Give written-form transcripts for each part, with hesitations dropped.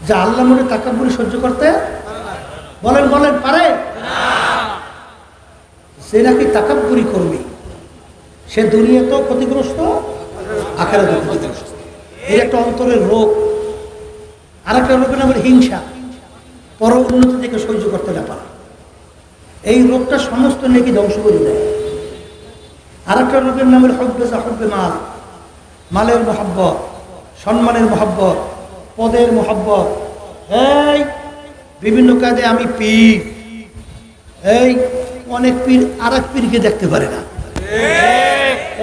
যে আল্লাহ মনে তাকাব্বুরি সহ্য করতে বলেন বলেন পারে? সে নাকি তাকাব্বুরি করবে, সে দুনিয়াতেও ক্ষতিগ্রস্ত, আখিরাতেও ক্ষতিগ্রস্ত। এই একটা অন্তরের রোগ। আর একটা রোগের নাম হিংসা, পর উন্নতি থেকে সহ্য করতে না পারা। এই রোগটা সমস্ত নেকি ধ্বংস করে দেয়। আর একটা রোগের নাম হব্বে মাল, মালের মহব্বত, সম্মানের মহব্বত, পদের মহব্বত। এই বিভিন্ন কাজে আমি পীর, এই অনেক পীর আর এক পীরকে দেখতে পারে না,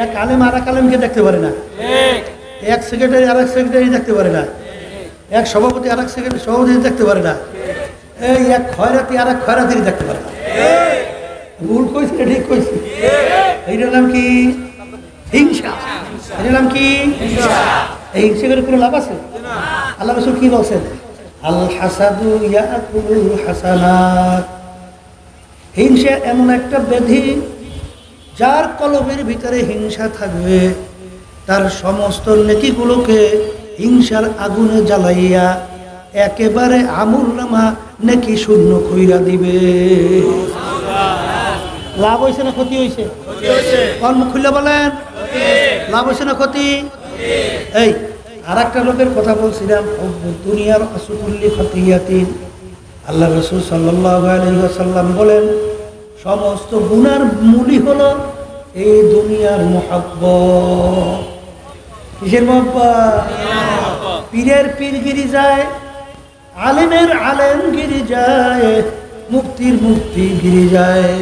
এক আলেম আর এক আলেমকে দেখতে পারে না, এক সেক্রেটারি আর এক সেক্রেটারি দেখতে পারে না, এক সভাপতি আর এক সেক্রেটারি সভাপতি দেখতে পারে না, এই এক খয়রাতি আর এক খয়রাতি দেখতে পারে না। ভুল কইছে, ঠিক কইছে। এইটার নাম কি? হিংসা। এটার নাম কি? এই হিংসা করে কোনো লাভ আছে? আল্লাহ রাসূল কি বলছেন? আল হাসাদু ইয়াকুলুল হাসানাত। হিংসা এমন একটা ব্যাধি, যার কলবের ভিতরে হিংসা থাকবে তার সমস্ত নেকিগুলোকে হিংসার আগুনে জ্বালাইয়া একেবারে আমুলনামা নেকি শূন্য কইরা দিবে। লাভ হয়েছে না ক্ষতি হয়েছে? কর্ম খুলে বলেন, লাভ হয়েছে না ক্ষতি? এই আর একটা লোকের কথা বলছিলাম, দুনিয়ার আসুকুল্লি খতিয়াতিন। আল্লাহ রাসূল সাল্লাল্লাহু আলাইহি ওয়াসাল্লাম বলেন, সমস্ত গুনার মূলই হলো এই দুনিয়ার মহব্বত। কিসের মহব্বত? পীরের পীরগিরি যায়, আলেমের আলেমগিরি যায়, মুক্তির মুক্তিগিরি যায়।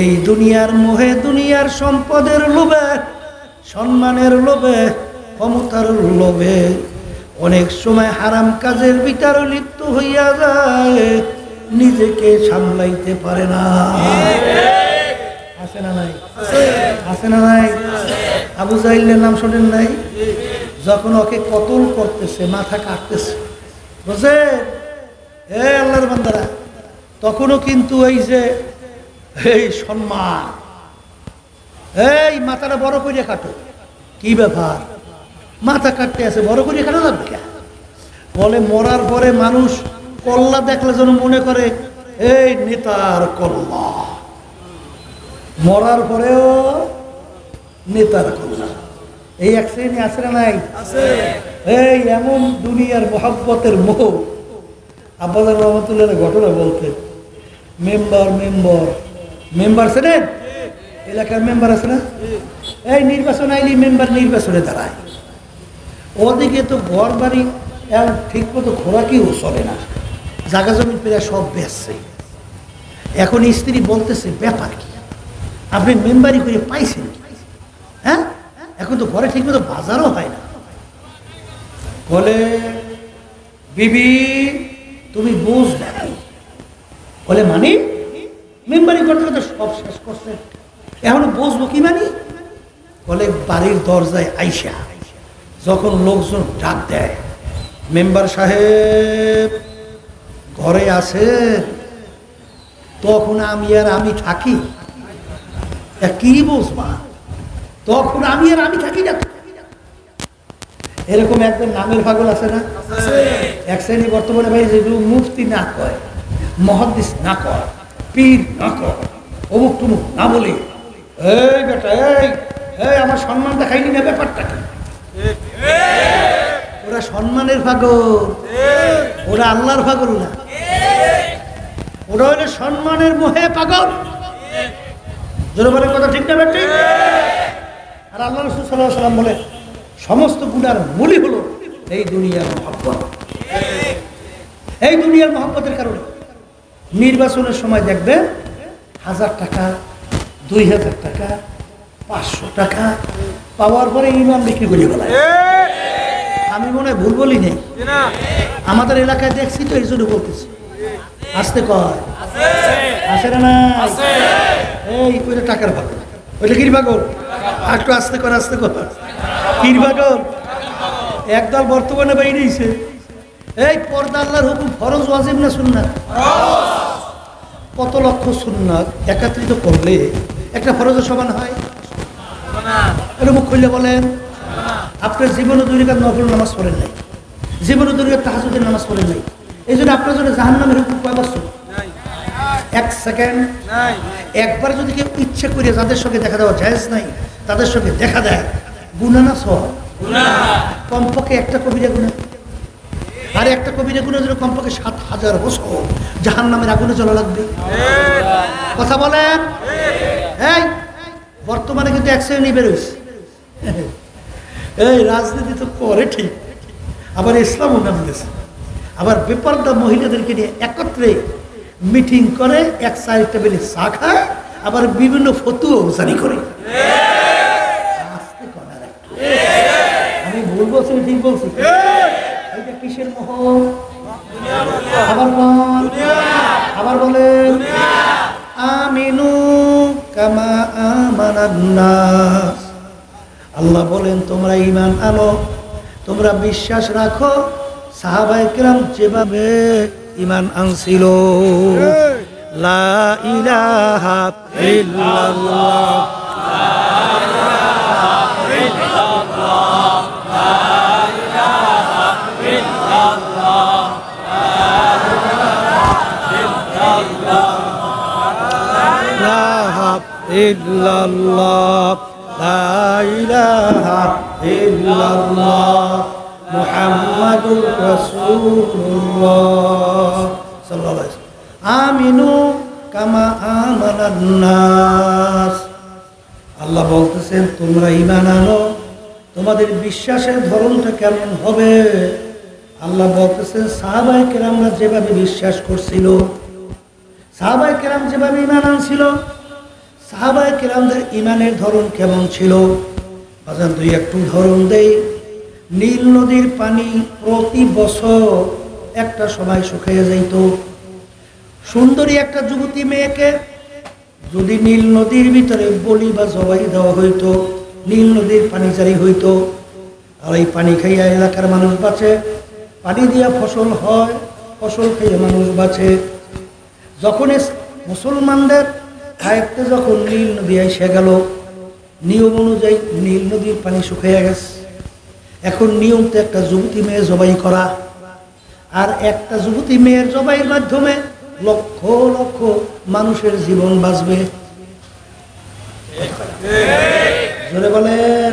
এই দুনিয়ার মোহে, দুনিয়ার সম্পদের লোভে, সম্মানের লোভে, ক্ষমতার লোভে অনেক সময় হারাম কাজের ভিতরে লিপ্ত হইয়া যায়, নিজেকে সামলাইতে পারে না। আছে না নাই? আছে না নাই? আবু জাহিলের নাম শোনেন নাই? যখন ওকে কতল করতেছে, মাথা কাটতেছে, বুঝে এ আল্লাহর বান্দারা, তখনও কিন্তু এই যে এই সম্মান, এই মাথাটা বড় করে কাটো। কি ব্যাপার? মাথা কাটতে আছে, বড় করে কাটা লাগবে কেন? বলে মরার পরে মানুষ কল্লা দেখলে যেন মনে করে এই নেতার কল্লা, মরার পরেও নেতার কল্লা। এই এক শ্রেণী আছে না নাই? এই এমন দুনিয়ার মহব্বতের মোহ। আব্বাজান রহমতুল্লাহ ঘটনা বলতেন, মেম্বার মেম্বার মেম্বার ছিলেন, এলাকার মেম্বার আছে না, এই নির্বাচন আইলি মেম্বার নির্বাচনে দাঁড়ায়। ওদিকে তো ঘর বাড়ি ঠিক মতো খোরাকিও চলে না, জায়গা জমি প্রায় সব বেচছে। এখন স্ত্রী বলতেছে, ব্যাপার কি, আপনি মেম্বারি করে পাইছেন কি? হ্যাঁ, এখন তো ঘরে ঠিক মতো বাজারও হয় না। বলে বিবি তুমি বুঝ দেখো। বলে মানে মেম্বারি করতে করতে সব শেষ করছে, এখন বুঝবো কি মানে? বলে বাড়ির দরজায় আইসা যখন লোকজন ডাক দেয়, মেম্বার সাহেব ঘরে আছে, তখন আমি থাকি। কি বুঝবা? তখন আমি থাকি না। এরকম একজন নামের পাগল আছে না? এক শ্রেণী বর্তমানে ভাই যেগুলো মুফতি না কয়, মুহাদ্দিস না কয়, পীর না কয়, অমুক টুমুক না বলে, এই বেটা এই আমার সম্মানটা খাইনি না, ব্যাপারটা কি? ওরা সম্মানের পাগল, ওরা আল্লাহর পাগল না, ওরা হইলে সম্মানের মোহে পাগল। জনগণের কথা ঠিক না ঠিক? আর আল্লাহ রাসূল সাল্লাল্লাহু আলাইহি ওয়াসাল্লাম বলে, সমস্ত গুনার মূলই হলো এই দুনিয়ার মহব্বত। এই দুনিয়ার মহব্বতের কারণে নির্বাচনের সময় দেখবে 1000 টাকা, 2000 টাকা, 500 টাকা পাওয়ার পরে ইমাম বিক্রি করে বলায়। আমি মনে হয় ভুল বলি নেই, আমাদের এলাকায় দেখছি তো, এই জন্য বলতেছি। আসতে কয় আসে না? এই ওইটা টাকার পাগল, ওইটা কির পাগল? একটু আসতে কর, আসতে কর, কির পাগল? একদল বর্তমানে বাইরেছে, এই পর্দা আল্লাহর হুকুম ফরজ ওয়াজিব না সুন্নাত? কত লক্ষ সুন্নাত একত্রিত করলে একটা ফরজের সমান হয়? এটা মুখ খুললে বলেন, আপনার জীবনে 2 রাকাত নফল নামাজ পড়েন নাই, জীবনে দুনিয়ার তাহাজ্জুদের নামাজ পড়েন নাই, এই জন্য আপনার জন্য জাহান্নামের হুকুম কয় বছর? 1 সেকেন্ড। একবার যদি কেউ ইচ্ছে করে যাদের সঙ্গে দেখা দেওয়া জায়েজ নাই তাদের সঙ্গে দেখা দেয়, গুনাহ না সওয়াব? কমপক্ষে একটা কবিরা গুনাহ, আর একটা কবিরা গুনাহ জন্য কমপক্ষে 7000 বছর জাহান্নামের আগুনে জ্বলা লাগবে। কথা বলেন। এই বর্তমানে কিন্তু এক শ্রেণী বেরোইছে, এই রাজনীতি তো করে ঠিক, আবার ইসলামও নাম দিয়েছে, আবার বেপরদা মহিলাদেরকে নিয়ে একত্রে মিটিং করে, এক চায়ের টেবিলে চা খায়, আবার বিভিন্ন ফতুয়া জারি করে। আমি ভুল বলছি, ঠিক বলছি? এটা কিসের মোহর? আবার বলেন আমিনু কামা আমানান নাস। আল্লাহ বলেন তোমরা ঈমান আনো, তোমরা বিশ্বাস রাখো সাহাবায়ে কেরাম যেভাবে ঈমান আনছিল। লা ইলাহা ইল্লাল্লাহ, ইল্লাল্লাহ, লা ইলাহা ইল্লাল্লাহ, মুহাম্মাদুর রাসূলুল্লাহ সাল্লাল্লাহু আলাইহি ওয়াসাল্লাম। আমিনু কামা আমানান নাস। আল্লাহ বলতেছেন তোমরা ঈমান আনো, তোমাদের বিশ্বাসের ধরনটা কেমন হবে? আল্লাহ বলতেছেন সাহাবায়ে কেরামরা যেভাবে বিশ্বাস করছিল, সাহাবায়ে কেরাম যেভাবে ঈমান আনছিল, সাহাবায়ে কেরামদের ঈমানের ধরন কেমন ছিল? বাজান দুই একটু ধরন দেই। নীল নদীর পানি প্রতি বছর একটা সময় শুকিয়ে যাইত। সুন্দরী একটা যুবতী মেয়েকে যদি নীল নদীর ভিতরে বলি বা জবাই দেওয়া হইতো, নীল নদীর পানি জারি হইতো, আর এই পানি খাইয়া এলাকার মানুষ বাঁচে, পানি দিয়া ফসল হয়, ফসল খাইয়া মানুষ বাঁচে। যখন মুসলমানদের আয়ত্তে যখন নীল নদী এসে গেল, নিয়ম অনুযায়ী নীল নদীর পানি শুকিয়ে গেছে। এখন নিয়ম তো একটা যুবতী মেয়ে জবাই করা, আর একটা যুবতী মেয়ের জবাইয়ের মাধ্যমে লক্ষ লক্ষ মানুষের জীবন বাঁচবে। জোরে বলেন।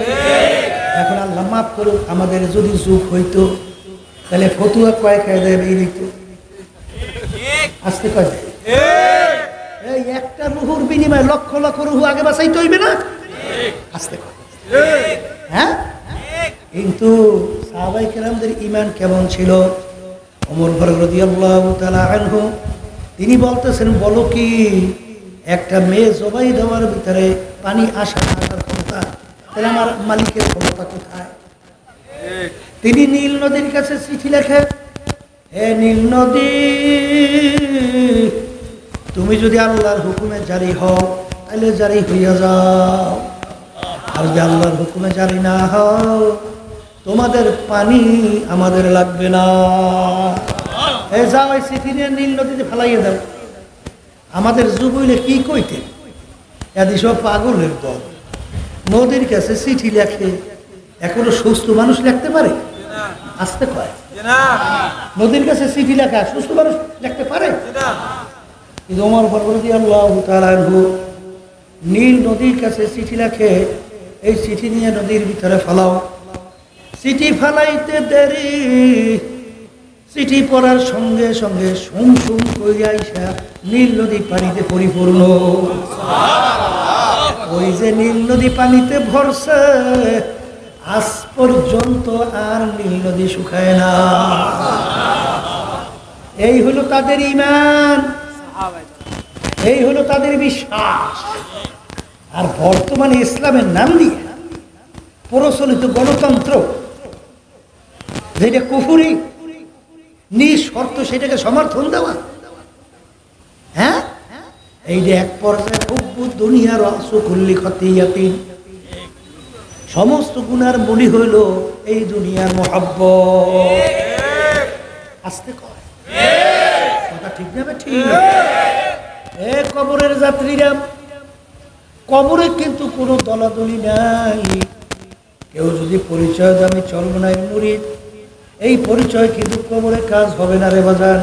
এখন আল্লাহ মাফ করুক, আমাদের যদি যুগ হইতো তাহলে ফতুয়া কয়েক কায়দায় বেরিয়ে দিত, আসতে কয় এই একটা রুহুর বিনিময়ে লক্ষ লক্ষ রুহু আগে বাঁচাইতে হইবে না? আসতে কয়। হ্যাঁ, কিন্তু সাহাবায়ে কেরামদের ঈমান কেমন ছিল? ওমর ফারুক রাদিয়াল্লাহু তাআলা আনহু তিনি বলতেছেন, বলো কি একটা মেয়ে জবাই দেওয়ার ভিতরে পানি আসার ক্ষমতা, তাহলে আমার মালিকের ক্ষমতা কোথায়? তিনি নীল নদীর কাছে চিঠি লেখেন, হে নীল নদী, তুমি যদি আল্লাহর হুকুমে জারি হও তাহলে জারি হইয়া যাও, আর যদি আল্লাহর হুকুমে জারি না হও তোমাদের পানি আমাদের লাগবে না। এ যাও, এই চিঠি নিয়ে নীল নদীতে ফেলাইয়া দাও। আমাদের যুগ হইলে কি কইতে, এদি সব পাগলের দল। নদীর কাছে চিঠি লেখে, এখনো সুস্থ মানুষ লিখতে পারে? আসতে কয় নদীর কাছে চিঠি লেখা সুস্থ মানুষ লিখতে পারে? কিন্তু ওমর ফারুক রাদিয়াল্লাহু তাআলা আনহু নীল নদীর কাছে চিঠি লেখে, এই চিঠি নিয়ে নদীর ভিতরে ফেলাও। চিঠি ফেলাইতে দেরি, চিঠি পড়ার সঙ্গে সঙ্গে সুম সুম কইরা আইসা নীল নদী পানিতে পরিপূর্ণ। ওই যে নীল নদী পানিতে ভরছে, আজ পর্যন্ত আর নীল নদী শুকায় না। এই হলো তাদের ঈমান, এই হলো তাদের বিশ্বাস। আর বর্তমানে ইসলামের নাম দিয়ে প্রচলিত গণতন্ত্র, যেটা কুফরি, নিঃশর্ত সেটাকে সমর্থন দেওয়া, হ্যাঁ, এই যে এক পর্যায়ে হুব্বু দুনিয়ার রাসুকুল্লি খতিয়াতিন, সমস্ত গুনার বলি হইল এই দুনিয়ার মহব্বত। আসতে কয় কথা ঠিক না? ঠিক। এ কবরের যাত্রীরা, কবরে কিন্তু কোনো দলাদলি নাই। কেউ যদি পরিচয় দেয় আমি চরমনাই মুরিদ, এই পরিচয় কিন্তু কবরে কাজ হবে না রে বাজান।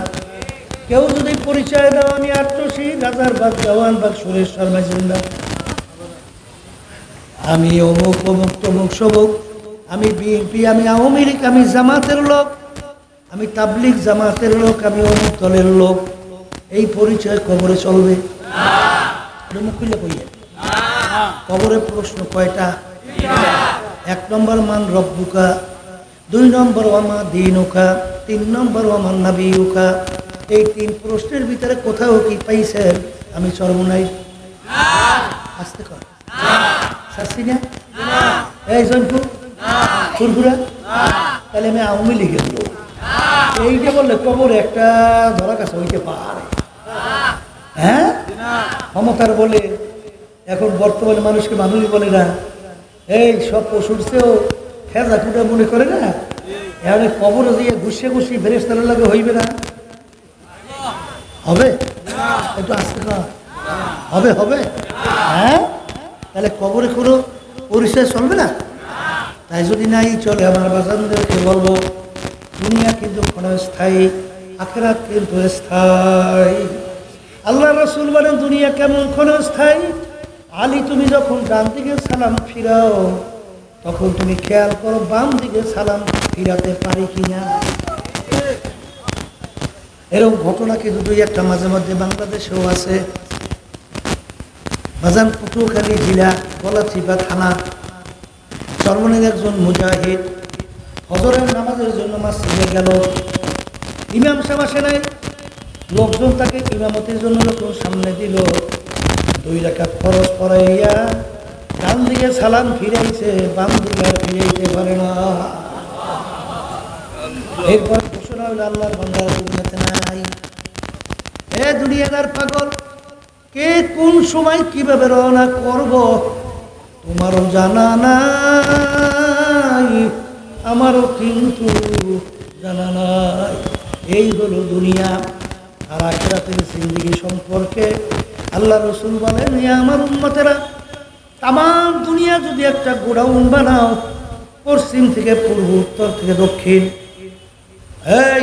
কেউ যদি পরিচয় দাও আমি আট্টশি রাজারবাগ জওয়ানবাগ সুরেশ্বর মাইজিন্দা, আমি অমুক অমুক তমুক সবুক, আমি বিএনপি, আমি আওয়ামী লীগ, আমি জামাতের লোক, আমি তাবলিগ জামাতের লোক, আমি অমুক দলের লোক, এই পরিচয় কবরে চলবে? মুখ খুলে কইয়ে কবরে প্রশ্ন কয়টা? 1 নম্বর মান রব্বুকা, 2 নম্বর ওয়ামা দীনুকা, 3 নম্বর ওয়ামা নাবিয়ুকা। এই 3 প্রশ্নের ভিতরে কোথাও কি পাইছেন আমি চরমনাই? আসতে কর শাস্তি না এই জনপুর ফুরফুরা, তাহলে আমি আওয়ামী লীগের লোক। এইটা বললে কবর একটা ধরা কাছে হইতে পারে। হ্যাঁ, ক্ষমতার বলে এখন বর্তমানে মানুষকে মানুষই বলে না, এই সব পশুর চেয়েও খেজা খুঁটা মনে করে না। এখন কবরে দিয়ে ঘুষিয়ে ঘুষিয়ে ফেরেশতার লাগে হইবে না? হবে? একটু আসতে না হবে হবে। হ্যাঁ, তাহলে কবরে কোনো পরিচয় চলবে না? তাই যদি নাই চলে, আমার বাজানদেরকে বলবো দুনিয়া কিন্তু ক্ষণস্থায়ী, আখিরাত কিন্তু স্থায়ী। আল্লাহ রাসূল বলেন দুনিয়া কেমন ক্ষণস্থায়ী? আলী, তুমি যখন ডান দিকে সালাম ফিরাও তখন তুমি খেয়াল করো বাম দিকে সালাম ফিরাতে পারি কিনা। এরকম ঘটনা কিন্তু 2-1টা মাঝে মধ্যে বাংলাদেশেও আছে। বাজান পটুয়াখালী জেলা গলাচিপা থানা চরমনের একজন মুজাহিদ হজরের নামাজের জন্য মসজিদে গেল। ইমাম সাহেব আসে নাই, লোকজন তাকে ইমামতির জন্য যখন সামনে দিল, 2 রাকাত ফরজ পড়াইয়া ডান দিকে সালাম ফিরাইছে, বাম দিকে আর ফিরাইতে পারে না। এরপর ঘোষণা হইল আল্লাহর বান্দারা দুনিয়াতে নাই। এ দুনিয়াদার পাগল, কে কোন সময় কিভাবে রওনা করব তোমারও জানা নাই, আমারও কিন্তু জানা নাই। এই হলো দুনিয়া। আর আখিরাতের জিন্দেগি সম্পর্কে আল্লাহ রাসূল বলেন, আমার উম্মতেরা তাম দুনিয়া যদি একটা গোডাউন বানাও, পশ্চিম থেকে পূর্ব, উত্তর থেকে দক্ষিণ, এই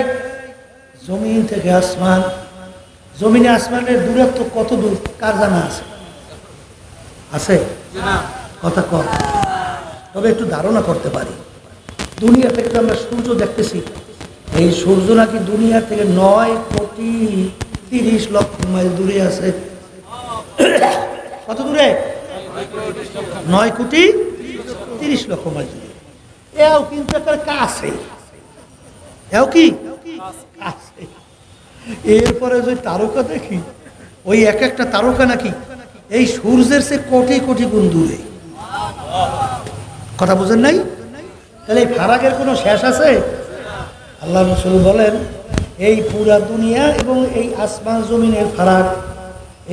জমিন থেকে আসমান, জমিনে আসমানের দূরত্ব কত দূর কার জানা আছে? আছে কথা কম, তবে একটু ধারণা করতে পারি। দুনিয়া থেকে তো আমরা সূর্য দেখতেছি, এই সূর্য নাকি দুনিয়া থেকে 9,30,00,000 মাইল দূরে আছে। কত দূরে? 9,30,00,000 মাইল দূরে। এও কিন্তু একটা কাছে, এও কি কাছে। এরপরে যে তারকা দেখি, ওই এক একটা তারকা নাকি এই সূর্যের সে কোটি কোটি গুণ দূরে। কথা বুঝেন নাই? তাহলে এই ফারাকের কোনো শেষ আছে? আল্লাহ রাসূল বলেন, এই পুরা দুনিয়া এবং এই আসমান জমিনের ফারাক,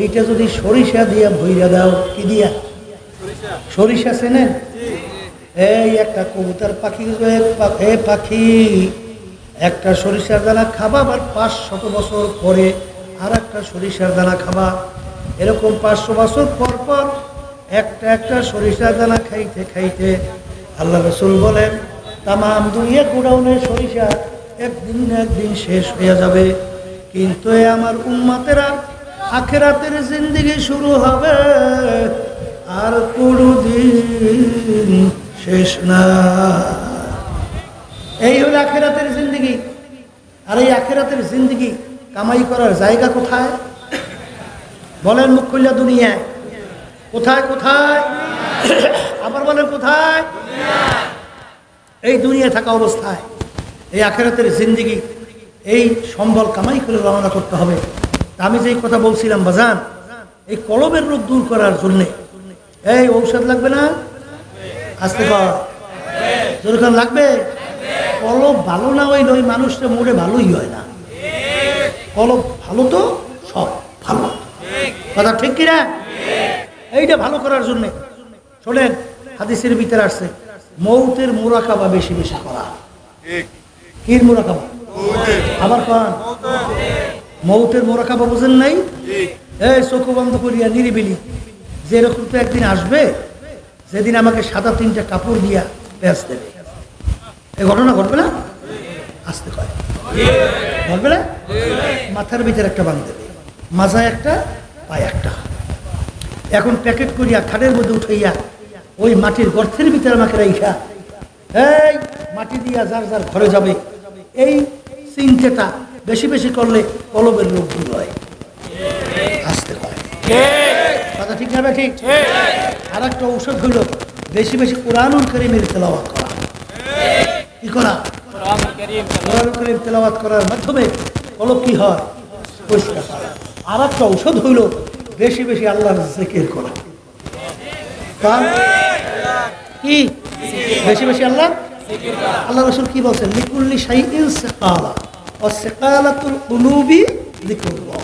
এইটা যদি সরিষা দিয়া ভইরা দাও, কি দিয়া? সরিষা চেনেন? এই একটা কবুতর পাখি, পাখি একটা সরিষার দানা খাবা, আবার 500 বছর পরে আর একটা সরিষার দানা খাবা। এরকম 500 বছর পর পর একটা একটা সরিষার দানা খাইতে খাইতে আল্লাহ রাসূল বলেন তাম দুনিয়া গোডাউনের সরিষা একদিন না একদিন শেষ হয়ে যাবে, কিন্তু আমার উম্মতেরা আখিরাতের জিন্দেগি শুরু হবে আর কোনদিন শেষ না। এই হলো আখিরাতের জিন্দেগি। আর এই আখিরাতের জিন্দেগি কামাই করার জায়গা কোথায় বলেন? মুখ খুললা দুনিয়া কোথায়? কোথায়? আবার বলেন কোথায়? এই দুনিয়া থাকা অবস্থায় এই আখিরাতের জিন্দেগি, এই সম্বল কামাই করে রওনা করতে হবে। আমি যেই কথা বলছিলাম বাজান, এই কলবের রোগ দূর করার জন্যে এই ঔষধ লাগবে না? আসতে কর যেরকম লাগবে। কলব ভালো না হইলে ওই মানুষটা মোড়ে ভালোই হয় না। কলব ভালো তো সব ভালো, কথা ঠিক কিনা? এইটা ভালো করার জন্যে শোনেন, হাদিসের ভিতরে আসছে মৌতের মুরাকাবা বেশি বেশি করা। কির মুরাকাবা? আবার কন মৌতের মুরাকাবা বুঝেন নাই? এই চোখ বন্ধ করিয়া নিরিবিলি, যেরকম তো একদিন আসবে যেদিন আমাকে সাদা 3টা কাপড় দিয়া পেঁচ দেবে। এই ঘটনা ঘটবে না? আসতে হয় বলবে না? মাথার ভিতরে একটা বাঁধ দেবে, মাজায় একটা, পায়ে একটা। এখন প্যাকেট করিয়া খাটের মধ্যে উঠাইয়া ওই মাটির গর্তের ভিতরে আমাকে রাইখা এই মাটি দিয়া যার যার ঘরে যাবে। এই চিন্তাটা বেশি বেশি করলে কলবের রোগ দূর হয়, আসতে হয়। কথা ঠিক না? ঠিক। আর একটা ঔষধ হইল বেশি বেশি কোরআনুল কারীমের তেলাওয়াত করা। কি করা? কোরআনুল কারীম তেলাওয়াত করার মাধ্যমে কলব কি হয়? পরিষ্কার হয়। আর একটা ঔষধ হইল বেশি বেশি আল্লাহর জিকির করা। কি বেশি বেশি আল্লাহ রাসূল কি বলছেন? লিকুল্লি শাইইন সিকালা ওয়া সিকালাতুল কুলুবি যিকরুল্লাহ।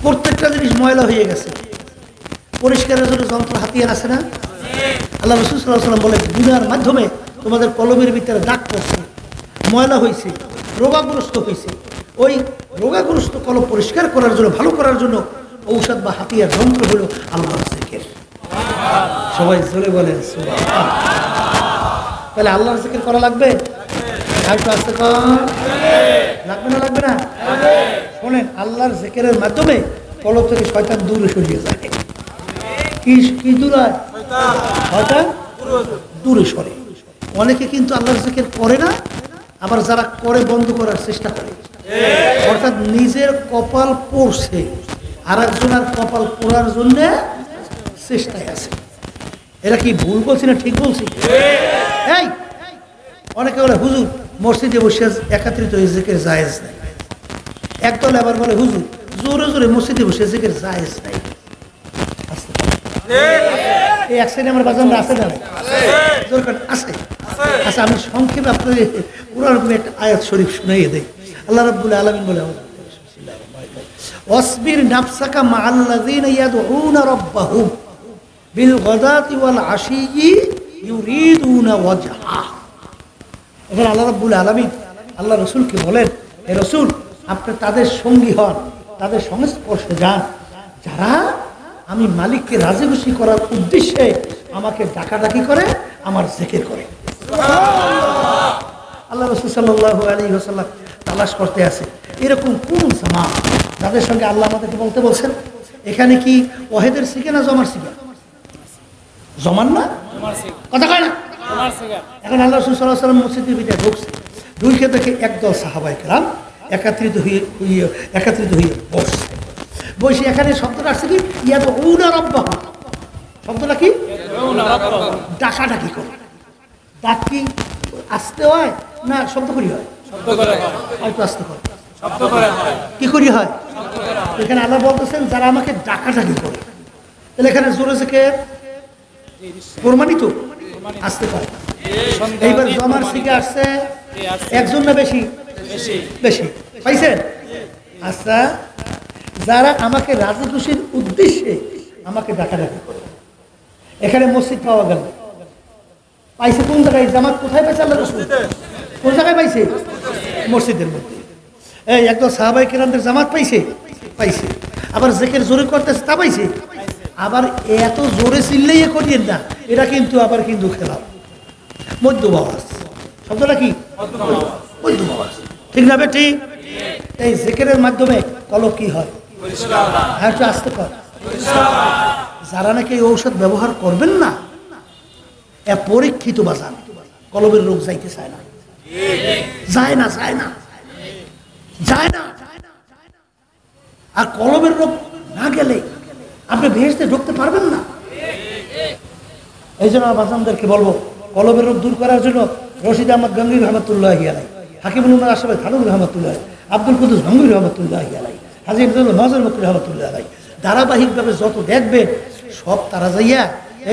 প্রত্যেকটা জিনিস ময়লা হয়ে গেছে, পরিষ্কারের জন্য যন্ত্র হাতিয়ার আছে না? আল্লাহ রাসূল সাল্লাল্লাহু আলাইহি ওয়াসাল্লাম বলেন দুনিয়ার মাধ্যমে তোমাদের কলবের ভিতরে দাগ পড়ছে, ময়লা হয়েছে, রোগাগ্রস্ত হয়েছে। ওই রোগাগ্রস্ত কলব পরিষ্কার করার জন্য, ভালো করার জন্য ঔষধ বা হাতিয়ার যন্ত্র হলো আল্লাহর জিকির। সবাই জোরে বলেন সুবহানাল্লাহ। তাহলে আল্লাহর জিকির করা লাগবে, একটু আস্তে লাগবে না? লাগবে না? শোনেন, আল্লাহর জিকিরের মাধ্যমে কলব থেকে শয়তান দূরে সরিয়ে যায়। কি দূর হয়? শয়তান দূরে সরে। অনেকে কিন্তু আল্লাহর জিকির করে না, আবার যারা করে বন্ধ করার চেষ্টা করে, অর্থাৎ নিজের কপাল পড়ছে আর একজনের কপাল পড়ার জন্য চেষ্টায় আছে। এরা কি ভুল বলছি না ঠিক বলছি? এই অনেকে বলে হুজুর মসজিদে বসে একত্রিত হয়ে জিকির জায়েজ নাই। একদল আবার বলে হুজুর জোরে জোরে মসজিদে বসে জিকির জায়েজ নাই। এই এক সাইডে আমার বাজান আছে না? আছে। আচ্ছা, আমি সংক্ষেপে আপনাদের পুরান একটা আয়াত শরীফ শুনাইয়ে দেই। আল্লাহ রাব্বুল আলামিন বলে ওয়াসবির নাফসাকা মাআল্লাযীনা ইয়াদউনা রাব্বাহুম বিল গাদাতি ওয়াল আশিয়্যি ইউরিদুনা ওয়াজহা। এখানে আল্লাহ রাব্বুল আলামিন আল্লাহ রাসূলকে বলেন, হে রাসূল আপনি তাদের সঙ্গী হন, তাদের সংস্পর্শে যান যারা আমি মালিককে রাজি খুশি করার উদ্দেশ্যে আমাকে ডাকাডাকি করে, আমার জিকির করে। আল্লাহ রাসূল সাল্লাল্লাহু আলাইহি ওয়াসাল্লাম তালাশ করতে আছে এরকম কোন জামাত যাদের সঙ্গে আল্লাহ আমাদেরকে বলতে বলছেন। এখানে কি ওয়াহিদের শিখে না জমার শিখে? জমান না, কথা কয় না। এখন আল্লাহ রাসূল সাল্লাল্লাহু আলাইহি ওয়াসাল্লাম মসজিদের ভিতরে ঢুকছে, ঢুকে দেখে একদল সাহাবায়ে কেরাম একত্রিত হয়ে বসে। এখানে শব্দটা আসছে কি? ইয়াদউনা রাব্বাহুম। শব্দটা কি? ডাকাডাকি করে। ডাক কি আসতে হয় না শব্দ করি হয়? হয়তো আসতে হয়, কি করি হয়? এখানে আল্লাহ বলতেছেন যারা আমাকে ডাকাডাকি করে। তাহলে এখানে জোরে থেকে প্রমাণিত আসতে পারে। এইবার জমার শিখে আসছে একজন না বেশি? বেশি পাইছেন? আচ্ছা, যারা আমাকে রাজি খুশির উদ্দেশ্যে আমাকে ডাকাডাকি করে, এখানে মসজিদ পাওয়া গেল, পাইছে কোন জায়গায়? জামাত কোথায় পাইছে? আল্লাহ রাসূল কোন জায়গায় পাইছে? মসজিদের মধ্যে। এই একদল সাহাবায়ে কেরামদের জামাত পাইছে? পাইছে। আবার জিকির জোরে করতেছে, তা পাইছে। আবার এত জোরে চিল্লাইয়ে করিয়েন না, এটা কিন্তু আবার কিন্তু খেলাফ, মধ্যম আওয়াজ। শব্দটা কি? মধ্যম আওয়াজ, ঠিক না? ঠিক। এই জিকিরের মাধ্যমে কলব কি হয়? আর একটু আসতে কর। যারা নাকি এই ঔষধ ব্যবহার করবেন না, এ পরীক্ষিত বাজান, কলবের রোগ যাইতে চায় না, যায় না, যায় না, যায় না। আর কলবের রোগ না গেলে আপনি বেহেশতে ঢুকতে পারবেন না। এই জন্য বাজানদেরকে বলবো, কলবের রোগ দূর করার জন্য রশিদ আহমদ গঙ্গীর রহমতুল্লাহি আলাইহি, হাকিমুল উম্মাহ আশরাফ থানভী রহমতুল্লাহ, আব্দুল কুদ্দুস গঙ্গীর রহমতুল্লাহি আলাইহি, হাজী ইবনুল নজর মক্কি রহমতুল্লাহ আলাইহি, ধারাবাহিকভাবে যত দেখবেন সব তারা যাইয়া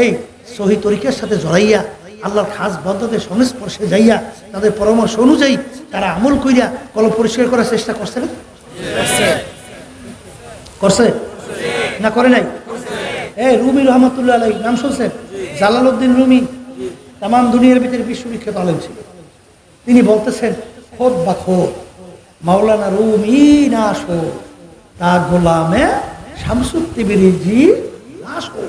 এই সহি তরিকার সাথে জড়াইয়া আল্লাহর খাস বন্ধদের সংস্পর্শে যাইয়া তাদের পরামর্শ অনুযায়ী তারা আমল কইরা কলব পরিষ্কার করার চেষ্টা করছে না? করছে না করে নাই? এই রুমি রহমতুল্লাহ আলাইহি নাম শুনছেন? জালালউদ্দিন রুমি তাম দুনিয়ার ভিতরে বিশ্ববিখ্যাত আলেম ছিল। তিনি বলতেছেন খোদ বা খোদ মাওলানা রুমি নাশ হো তা গোলামে শামসুত তিবরিজি নাশ হো।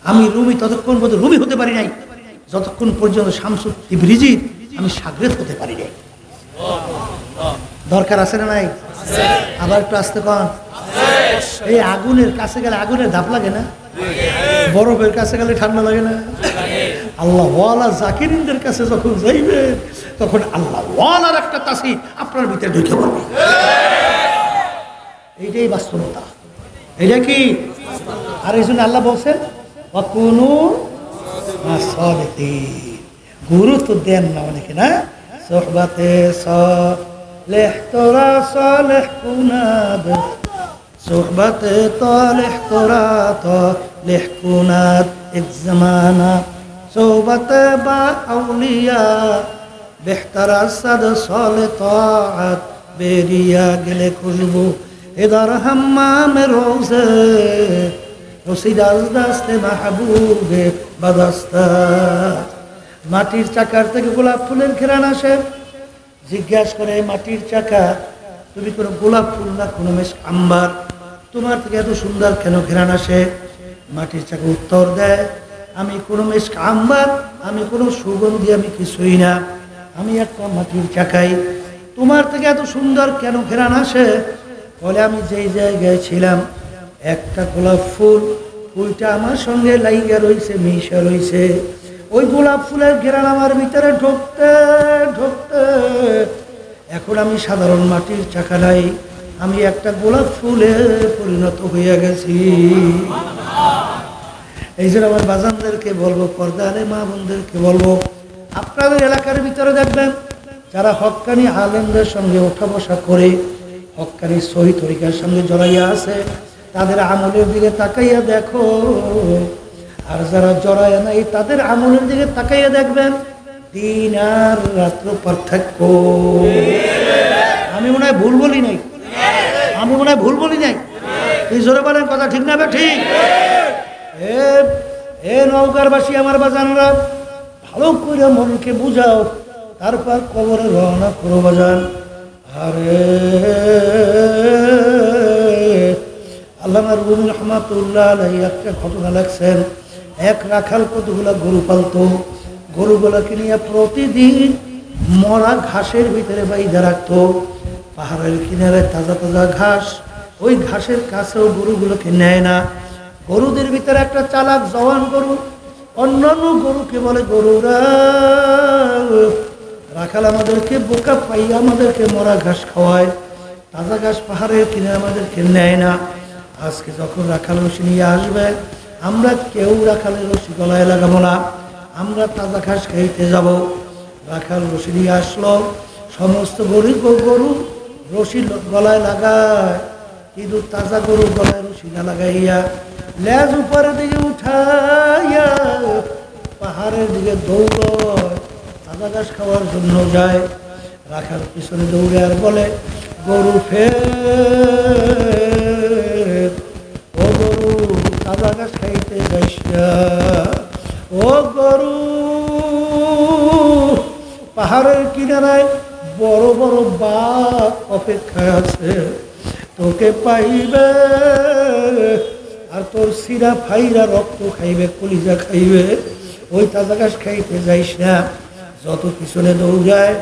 আমি রুমি ততক্ষণ পর্যন্ত রুমি হতে পারি নাই যতক্ষণ পর্যন্ত শামসুত তিবরিজির আমি শাগরেদ হতে পারি নাই। দরকার আছে না নাই? আবার একটু আসতে কন। এই আগুনের কাছে গেলে আগুনের ধাপ লাগে না? বরফের কাছে গেলে ঠান্ডা লাগে না? আল্লাহ ওয়ালা জাকিরিনদের কাছে যখন যাইবে তখন আল্লাহ ওয়ালার একটা তাসির আপনার ভিতরে ঢুকে পড়বে। এইটাই বাস্তবতা। এটা কি? আর এই জন্য আল্লাহ বলছেন ওয়াকুনু সাদিকিন, গুরুত্ব দেন না অনেকে না। সোহবাতে সালেহ তোরা সালেহ কুনাদ, সোহবাতে তালেহ তোরা তালেহ কুনাদ এক জামানা, সোহবাতে বা আউলিয়া বেহতার আসাদ সালে তাআত বেরিয়া গেলে খুশবু এদার হাম্মামে রোজে রসিদাস দাস্তে মাহবুবে বাদাস্তা। মাটির চাকার থেকে গোলাপ ফুলের ঘেরান আসে। জিজ্ঞাসা করে মাটির চাকা, তুমি কোনো গোলাপ ফুল না কোনো মেশক আম্বার, তোমার থেকে এত সুন্দর কেন ঘেরান আসে? মাটির চাকা উত্তর দেয়, আমি কোনো মেশক আম্বার, আমি কোনো সুগন্ধি, আমি কিছুই না, আমি একটা মাটির চাকাই। তোমার থেকে এত সুন্দর কেন ঘেরান আসে? বলে আমি যেই জায়গায় ছিলাম একটা গোলাপ ফুল, ফুলটা আমার সঙ্গে লাইগা রইছে, মিশা রইছে। ওই গোলাপ ফুলের ঘেরান আমার ভিতরে ঢুকতে ঢুকতে এখন আমি সাধারণ মাটির চাকা নাই, আমি একটা গোলাপ ফুলে পরিণত হইয়া গেছি। এই জন্য আমার বাজানদেরকে বলবো, পর্দারে মা বোনদেরকে বলবো, আপনাদের এলাকার ভিতরে দেখবেন যারা হক্কানি আলেমদের সঙ্গে ওঠা বসা করে হক্কানি সহি তরিকার সঙ্গে জড়াইয়া আছে, তাদের আমলের দিকে তাকাইয়া দেখো। আর যারা জড়াইয়া নাই তাদের আমলের দিকে তাকাইয়া দেখবেন দিন আর রাত্র পার্থক্য। আমি মনে হয় ভুল বলি নাই, আমি মনে হয় ভুল বলি নাই। এই জোরে বলেন কথা ঠিক না? ঠিক। এ নওগাঁরবাসী আমার বাজানরা, ভালো করে মনকে বুঝাও, তারপর কবরে রওনা করো বাজান। আরে আল্লামা রুমি রহমাতুল্লাহ আলাইহি একটা ঘটনা লেখছেন। এক রাখাল কতগুলা গরু পালতো, গরুগুলাকে নিয়ে প্রতিদিন মরা ঘাসের ভিতরে বাইধা রাখতো। পাহাড়ের কিনারে তাজা তাজা ঘাস, ওই ঘাসের কাছেও গরুগুলোকে নেয় না। গরুদের ভিতরে একটা চালাক জওয়ান গরু অন্যান্য গরুকে বলে, গরুরা রাখাল আমাদেরকে বোকা পাইয়া আমাদেরকে মরা ঘাস খাওয়ায়, তাজা ঘাস পাহাড়ের কিনারে আমাদেরকে নেয় না। আজকে যখন রাখাল রশি নিয়ে আসবে, আমরা কেউ রাখালের রশি গলায় লাগাবো না, আমরা তাজা ঘাস খাইতে যাব। রাখাল রশি নিয়ে আসলো, সমস্ত গরিব গরু রশি গলায় লাগায়, কিন্তু তাজা গরু গলায় রশি না লাগাইয়া লেজ উপরের দিকে উঠাইয়া পাহাড়ের দিকে দৌড়য়, তাজা ঘাস খাওয়ার জন্য যায়। রাখাল পিছনে দৌড়ে আর বলে, গরু ফের, ও গরু তাজা ঘাস খাইতে যাইস না, ও গরু পাহাড়ের কিনারায় বড় বড় বাঘ অপেক্ষায় আছে, তোকে পাইবে আর তোর সিরা ফাইরা রক্ত খাইবে, কলিজা খাইবে, ওই তাজা ঘাস খাইতে যাইস না। যত পিছনে দৌড়ায়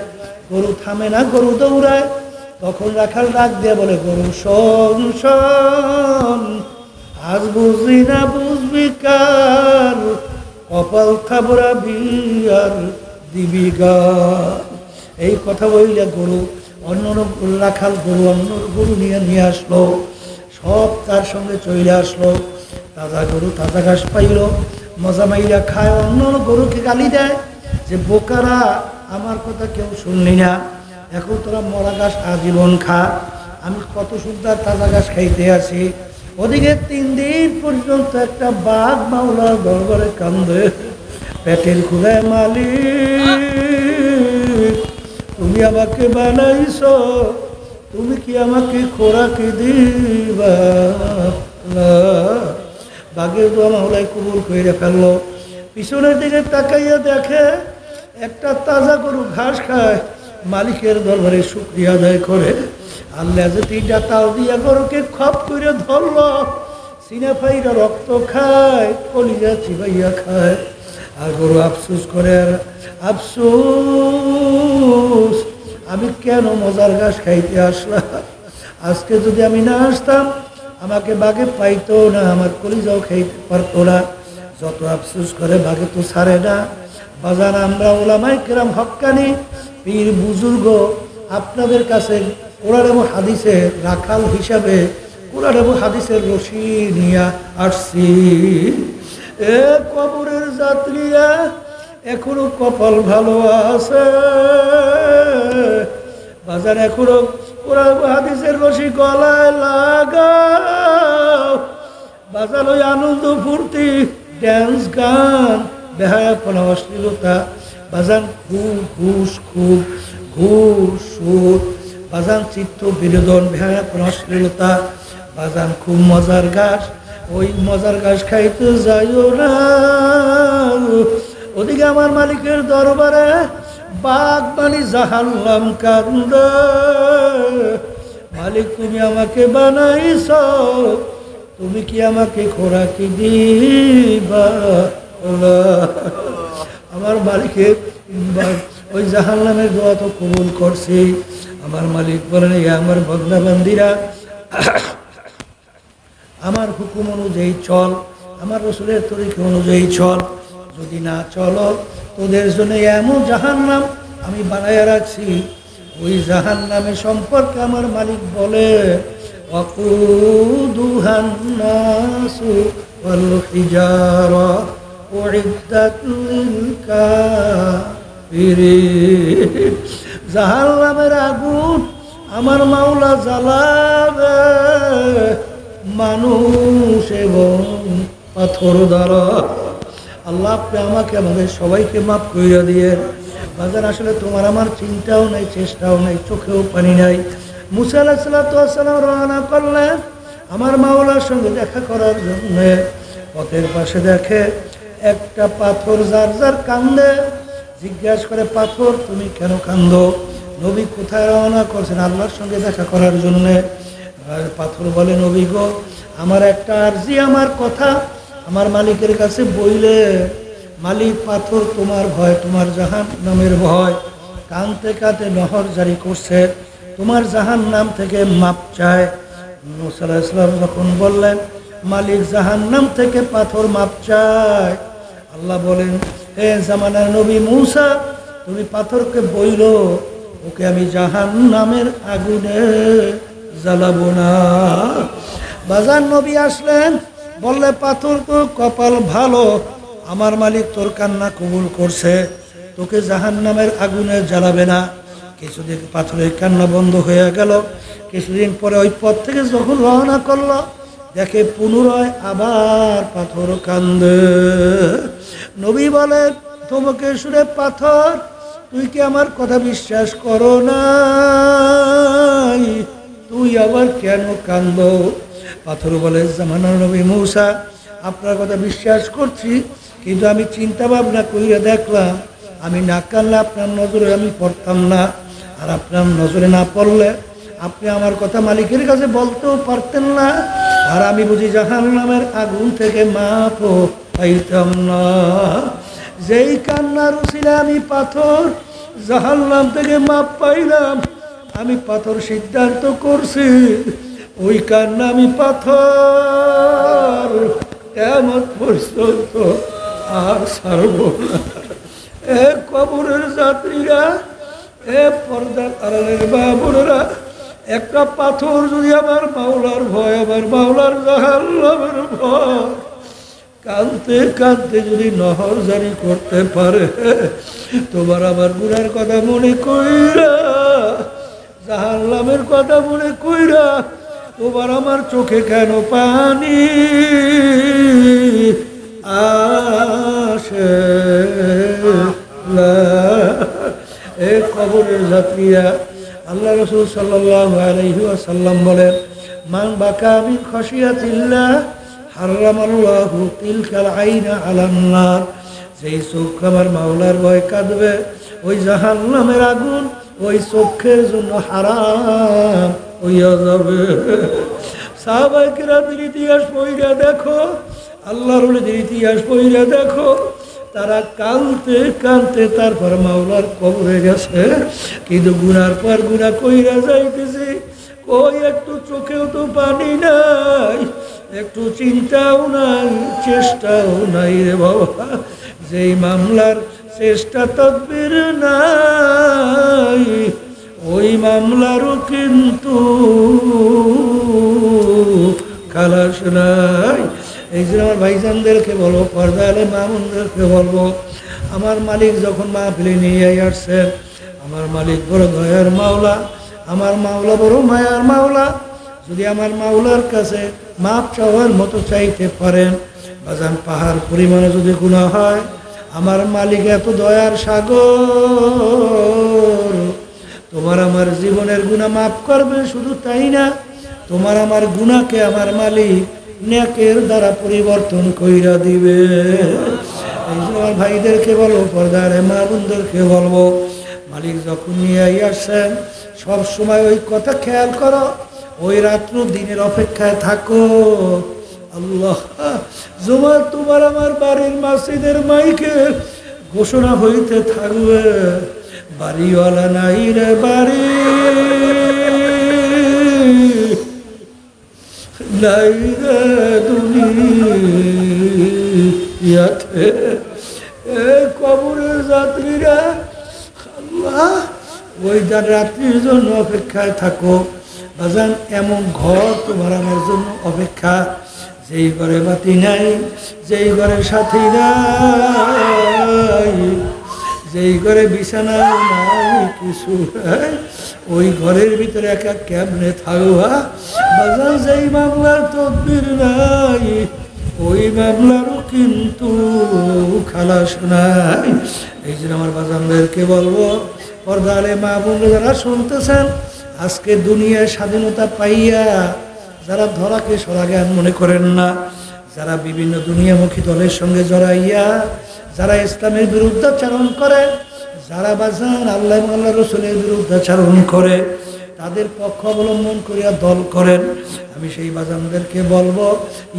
গরু থামে না, গরু দৌড়ায়। তখন রাখাল ডাক দিয়ে বলে, গরু শোন শোন, আজ বুঝবি না বুঝবি কার, কপাল খাবরাবি আর দিবি গান। এই কথা বললে গরু অন্য রাখাল গরু অন্য গরু নিয়ে আসলো, সব তার সঙ্গে চলে আসলো। তাজা গরু তাজা ঘাস পাইল, মজা মাইরা খায়। অন্য গরুকে গালি দেয় যে, বোকারা আমার কথা কেউ শুনলি না, এখন তোরা মরা ঘাস আজীবন খা, আমি কত সুন্দর তাজা ঘাস খাইতে আছি। ওদিকে 3 দিন পর্যন্ত একটা বাঘ মাওলার দরবারে কান্দে, পেটের খুদায় মালিক তুমি আমাকে বানাইছো, তুমি কি আমাকে খোরাকি দিবা? বাঘের দোয়া মাওলাই কবুল করে ফেললো। পিছনের দিকে তাকাইয়া দেখে একটা তাজা গরু ঘাস খায়, মালিকের দরবারে শুকরিয়া আদায় করে। আল্লাহ যে 3টা তাল দিয়া গরুকে খপ করে ধরলো, সিনা ফাইরা রক্ত খায়, কলিজা চিবাইয়া খায়। আর গরু আফসোস করে, আর আফসোস আমি কেন মজার ঘাস খাইতে আসলাম, আজকে যদি আমি না আসতাম আমাকে বাঘে পাইতো না, আমার কলিজাও খাইতে পারতো না। যত আফসোস করে বাঘে তো ছাড়ে না। বাজার আমরা ওলামায়ে কেরাম হক্কানি পীর বুজুর্গ আপনাদের কাছে কোরআন এবং হাদিসের রাখাল হিসাবে কোরআন এবং হাদিসের রশি নিয়ে আসছি। এ কবরের যাত্রীরা এখনো কপাল ভালো আছে, বাজার এখনো কোরআন এবং হাদিসের রশি গলায় লাগাও। বাজার ওই আনন্দ ফুর্তি ড্যান্স গান বেহায়াপনা অশ্লীলতা বাজান খুব ঘুষ সুদ বাজান চিত্ত বিনোদন বেহায়াপনা অশ্লীলতা বাজান খুব মজার ঘাস। ওই মজার ঘাস খাইতে যাইও না, ওদিকে আমার মালিকের দরবারে বাঘ বানি জাহান্নাম কান্দে। মালিক তুমি আমাকে বানাইছ, তুমি কি আমাকে খোরাকি দিবা? আমার মালিকের ওই জাহান্নামের দোয়া তো কবুল করছি। আমার মালিক বলেন, আমার বন্দা-বান্দীরা আমার হুকুম অনুযায়ী চল, আমার রসুলের তরিকা অনুযায়ী চল, যদি না চলো তোদের জন্য এমন জাহান্নাম আমি বানাইয়া রাখছি। ওই জাহান্নামের সম্পর্কে আমার মালিক বলে, وقودها الناس والحجارة أعدت للكافرين। জাহান্নামের আগুন আমার মাওলা জ্বালাবে মানুষ এবং পাথর দ্বারা। আল্লাহ আপনি আমাকে আমাদের সবাইকে মাফ কইরা দিয়ে। বাজার আসলে তোমার আমার চিন্তাও নাই, চেষ্টাও নাই, চোখেও পানি নাই। মুসা আলাইহিস সালাতু ওয়াস সালাম রওনা করলেন আমার মাওলার সঙ্গে দেখা করার জন্য। পথের পাশে দেখে একটা পাথর যার যার কান্দে। জিজ্ঞাসা করে, পাথর তুমি কেন কান্দো? নবী কোথায় রওনা করছেন? আল্লাহর সঙ্গে দেখা করার জন্য। পাথর বলে, নবী গো, আমার একটা আরজি, আমার কথা আমার মালিকের কাছে বইলে। মালিক, পাথর তোমার ভয়, তোমার জাহান্নামের ভয়, কাঁদতে কাঁদতে নহর জারি করছে, তোমার জাহান্নাম থেকে মাপ চায়। মুসা আলাইহিস সালাম যখন বললেন মালিক জাহান্নাম থেকে পাথর মাপ চায়, আল্লাহ বলেন, হে জামানার নবী মুসা, তুমি পাথরকে বইলো, ওকে আমি জাহান্নামের আগুনে জ্বালাবো না। বাজার নবী আসলেন, বললে, পাথর তো কপাল ভালো, আমার মালিক তোর কান্না কবুল করছে, তোকে জাহান্নামের আগুনে জ্বালাবে না। কিছুদিন পাথরের কান্না বন্ধ হয়ে গেল। কিছুদিন পরে ওই পথ থেকে যখন রওনা করলো, দেখে পুনরায় আবার পাথর কান্দে। নবী বলে, তোমাকে শুনে পাথর, তুই কি আমার কথা বিশ্বাস করো না? তুই আবার কেন কান্দ? পাথর বলে, জামানার নবী মুসা, আপনার কথা বিশ্বাস করছি, কিন্তু আমি চিন্তা ভাবনা করিয়া দেখলাম, আমি না কানলে আপনার নজরে আমি পড়তাম না, আর আপনার নজরে না পড়লে আপনি আমার কথা মালিকের কাছে বলতেও পারতেন না, আর আমি বুঝি জাহান্নামের আগুন থেকে মাপও পাইতাম না। যেই কান্নার উসিলে আমি পাথর জাহান্নাম থেকে মাপ পাইলাম, আমি পাথর সিদ্ধান্ত করছি ওই কান্না আমি পাথর কিয়ামত পর্যন্ত আর ছাড়ব না। এ কবরের যাত্রীরা, এ পর্দার আড়ালের বাবুরা, একটা পাথর যদি আমার মাওলার ভয়, আমার মাওলার জাহান্নামের ভয়, কাঁদতে কাঁদতে যদি নহর জারি করতে পারে, তোমার আমার গুনার কথা মনে কইরা, জাহান্নামের কথা মনে কইরা, তোমার আমার চোখে কেন পানি আসে? এ কবরের যাত্রীরা, আল্লাহ রাসূল সাল্লাল্লাহু আলাইহি ওয়াসাল্লাম বলেন, মান বাকা মিন খাশিয়াতিল্লাহ হারামাল্লাহু তিলকাল আইনা আলান নার। যেই চোখ আমার মাওলার ভয় কাঁদবে, ওই জাহান্নামের আগুন ওই চোখের জন্য হারাম হইয়া যাবে। সাহাবায়ে কেরামের ইতিহাস পড়িয়া দেখো, আল্লাহর ওলিদের ইতিহাস পড়িয়া দেখো, তারা কাঁদতে কাঁদতে তারপর মাওলার কবরে গেছে, কিন্তু গুনার পর গুনাহ কইরা যাইতেছে। কই একটু চোখেও তো পানি নাই, একটু চিন্তাও নাই, চেষ্টাও নাই রে বাবা। যেই মামলার চেষ্টা তদবির নাই, ওই মামলারও কিন্তু খালাস নাই। এই যে আমার ভাইজানদেরকে বলবো, পর্দা আলে মামুনদেরকে বলবো, আমার মালিক যখন মাহফিলে নিয়ে আসছেন, আমার মালিক বড় দয়ার মাওলা, আমার মাওলা বড় মায়ার মাওলা। যদি আমার মাওলার কাছে মাপ চাওয়ার মতো চাইতে পারেন, বাজান পাহাড় পরিমাণে যদি গুনাহ হয়, আমার মালিক এত দয়ার সাগর, তোমার আমার জীবনের গুনাহ মাফ করবে। শুধু তাই না, তোমার আমার গুনাহকে আমার মালিক নেকের দ্বারা পরিবর্তন কইরা দিবে। এই জন্য আমার ভাইদেরকে বলবো, পর্দার মা বোনদেরকে বলবো, মালিক যখন নিয়ে আসছেন সব সময় ওই কথা খেয়াল করো, ওই রাত্র দিনের অপেক্ষায় থাকো। আল্লাহ জমা তোমার আমার বাড়ির মসজিদের মাইকে ঘোষণা হইতে থাকবে, বাড়িওয়ালা নাই রে বাড়ি, নাই রে দুনিয়াতে। কবরের যাত্রীরা আল্লাহ ওই রাত্রির জন্য অপেক্ষায় থাকো। বাজান এমন ঘর তোমার আমার জন্য অপেক্ষা, যেই ঘরে বাতি নাই, যেই ঘরে সাথী নাই, যেই ঘরে বিছানা নাই, কিছু নাই, ওই ঘরের ভিতরে একা কেমনে থাকবা। বাজান যেই মামলার তদবির নাই, ওই মামলারও কিন্তু খালাস নাই। এই জন্য আমার বাজানদেরকে বলবো, পর্দা আলে মা বোন যারা শুনতেছেন, আজকে দুনিয়ায় স্বাধীনতা পাইয়া যারা ধরাকে সরা জ্ঞান মনে করেন না, যারা বিভিন্ন দুনিয়ামুখী দলের সঙ্গে জড়াইয়া যারা ইসলামের বিরুদ্ধাচারণ করে, যারা বাজান আল্লাহ আল্লাহ রসুলের বিরুদ্ধাচারণ করে, তাদের পক্ষ অবলম্বন করিয়া দল করেন, আমি সেই বাজানদেরকে বলবো,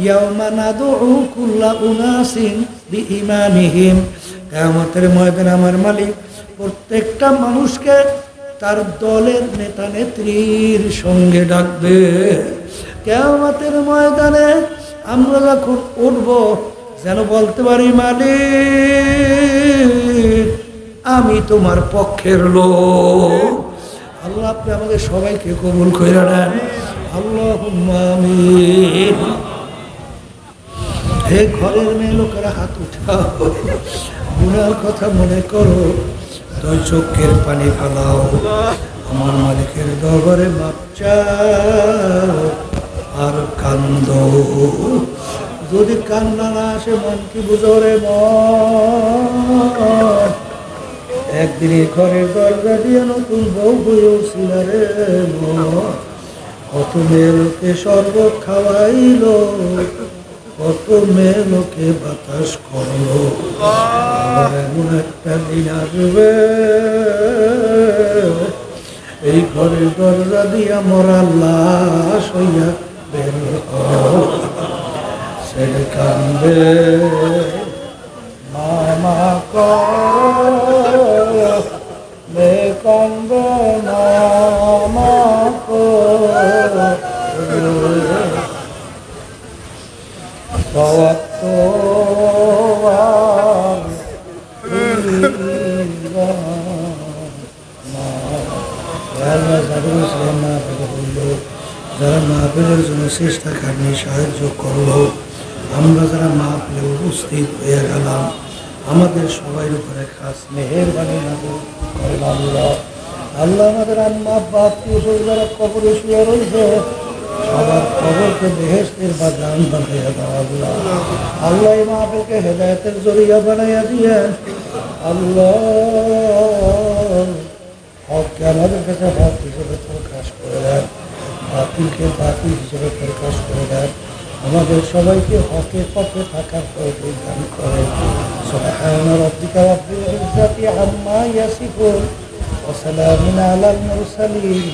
ইয়াউমা নাদউ কুল্লা উনাসিন বিইমামিহিম, কিয়ামতের ময়দানে আমার মালিক প্রত্যেকটা মানুষকে তার দলের নেতা নেত্রীর সঙ্গে ডাকবে। কিয়ামতের ময়দানে আমরা যখন উঠব, যেন বলতে পারি, মালিক আমি তোমার পক্ষের লোক। আল্লাহ আপনি আমাদের সবাইকে কবুল করে নেন, আল্লাহুম্মা আমিন। হে ঘরের মেয়ে লোকেরা হাত উঠাও, গুনার কথা মনে করো, দুই চোখের পানি ফেলাও, আমার মালিকের দরবারে মাপ চাও আর কান্দো। যদি কান্না না আসে মন কি বুঝো রে মন, একদিন ঘরের দরজা দিয়ে নতুন বউ হয়েছিল রে মন। কত মেয়ে লোকে শরবত খাওয়াইল, কত মেয়ে লোকে বাতাস করলো, এমন একটা দিন আসবে এই ঘরের দরজা দিয়া মরা লাশ হইয়া বের ছেড়ে কান্দে মামা কে কান্দে মামা যারা মাহফিলের জন্য চেষ্টা কারণে সাহায্য করলো, আমরা যারা মাহফিলে উপস্থিত হয়ে গেলাম, আমাদের সবাই উপরে খাস মেহেরবানি করেন আল্লাহ। আল্লাহ আমাদের আম্মা বাপ যারা কবরে শুয়ে রয়েছে, সবার কবরকে বেহেশতের বাগান বানাইয়া দাও আল্লাহ। আল্লাহ এই মাহফিলকে হেদায়েতের জরিয়া বানাইয়া দিয়েন আল্লাহ। হককে আমাদের কাছে হক হিসেবে প্রকাশ করে দেন, বাতিলকে বাতিল হিসেবে প্রকাশ করে দেন, আমাদের সবাইকে হকের পথে থাকার তৌফিক দান করেন। সুবহানা রাব্বিকা রাব্বিল ইজ্জাতি আম্মা ইয়াসিফুন ওয়া সালামুন আলাল মুরসালিন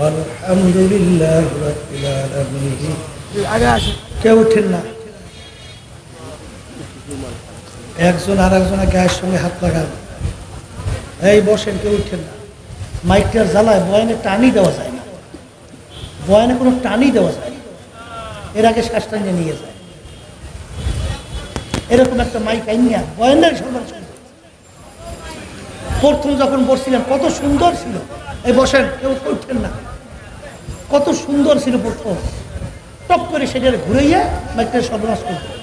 আলহামদুলিল্লাহি রাব্বিল আলামিন। কেউ ওঠেন না। একজন আর একজনের গায়ের সঙ্গে হাত লাগান, এই বসেন, কেউ উঠেন না। মাইকটার জ্বালায় বয়ানে টানি দেওয়া যায় না, বয়ানে কোনো টানি দেওয়া যায় না, এর আগে শ্বাসটা নিয়ে যায়। এরকম একটা মাইক আইনিয়া বয়ানের সর্বনাশ। প্রথম যখন বসছিলেন কত সুন্দর ছিল, এই বসেন, কেউ উঠেন না, কত সুন্দর ছিল প্রথম, টপ করে সেটা ঘুরাইয়া মাইকটা সর্বনাশ করতে।